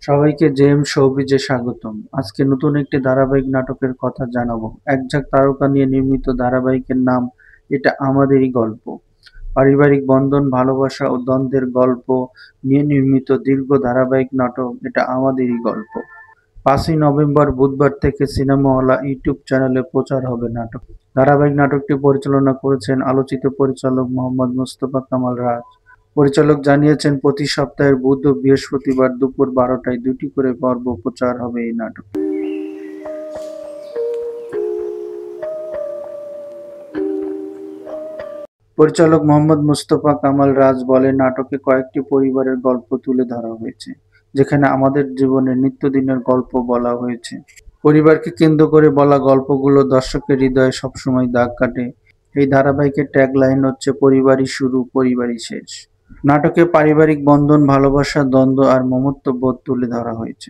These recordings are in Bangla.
সবাইকে জেএম শোবিজে স্বাগতম। আজকে নতুন একটি ধারাবাহিক নাটকের কথা জানাবো। একঝাঁক তারকা নিয়ে নির্মিত ধারাবাহিকের নাম এটা আমাদেরই গল্প। পারিবারিক বন্ধন, ভালোবাসা ও দ্বন্দ্বের গল্প নিয়ে নির্মিত দীর্ঘ ধারাবাহিক নাটক এটা আমাদেরই গল্প। ৫ই নভেম্বর বুধবার থেকে সিনেমা হল ইউটিউব চ্যানেলে প্রচার হবে নাটক। ধারাবাহিক নাটকটি পরিচালনা করেছেন আলোচিত পরিচালক মোহাম্মদ মোস্তফা কামাল রাজ। পরিচালক জানিয়েছেন, প্রতি সপ্তাহের বুধ ও বৃহস্পতিবার দুপুর ১২টায় ২টি করে পর্ব প্রচার হবে এই নাটক। পরিচালক মোহাম্মদ মোস্তফা কামাল রাজ বলেন, নাটকে কয়েকটি পরিবারের গল্প তুলে ধরা হয়েছে, যেখানে আমাদের জীবনের নিত্যদিনের গল্প বলা হয়েছে। পরিবারকে কেন্দ্র করে বলা গল্পগুলো দর্শকের হৃদয়ে সবসময় দাগ কাটে। এই ধারাবাহিকের ট্যাগলাইন হচ্ছে, পরিবারই শুরু, পরিবারই শেষ। নাটকে পারিবারিক বন্ধন, ভালোবাসা, দ্বন্দ্ব আর মমত্ববোধ তুলে ধরা হয়েছে।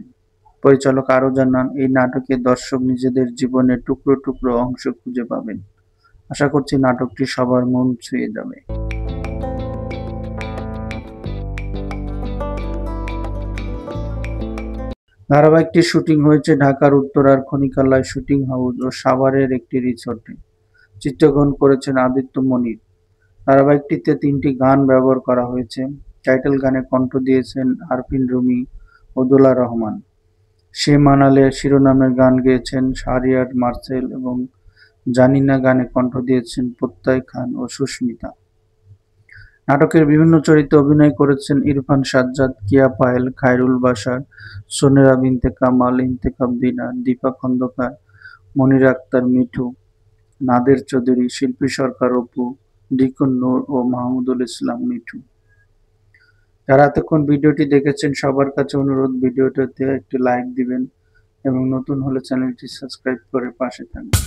পরিচালক আরও জানান, এই নাটকে দর্শক নিজেদের জীবনের টুকরো টুকরো অংশ খুঁজে পাবেন। আশা করছি নাটকটি সবার মন ছুঁয়ে যাবে। ধারাবাহিকটির শুটিং হয়েছে ঢাকার উত্তরার খনিকালয় শুটিং হাউস ও সাভারের একটি রিসোর্টে। চিত্রগ্রহণ করেছেন আদিত্য মনির। ধারাবাহিকটিতে ৩টি গান ব্যবহার করা হয়েছে। টাইটেল গানে কণ্ঠ দিয়েছেন আরফিন রুমি ও দোলা রহমান। সে মানালে শিরোনামের গান গেয়েছেন শাহরিয়ার মার্সেল এবং জানি না গানে কণ্ঠ দিয়েছেন প্রত্যয় খান ও সুস্মিতা। নাটকের বিভিন্ন চরিত্রে অভিনয় করেছেন ইরফান সাজ্জাদ, কিয়া পায়েল, খায়রুল বাশার, সোনেরা বিনতে কামাল, ইন্তেখাব দিনার, দীপা খন্দকার, মনিরা আক্তার মিঠু, নাদের চৌধুরী, শিল্পী সরকার অপু, ডিকন নূর ও মাহমুদুল ইসলাম মিঠু। যারা এতক্ষণ ভিডিওটি দেখেছেন সবার কাছে অনুরোধ, ভিডিওটিতে একটি লাইক দিবেন এবং নতুন হলে চ্যানেলটি সাবস্ক্রাইব করে পাশে থাকবেন।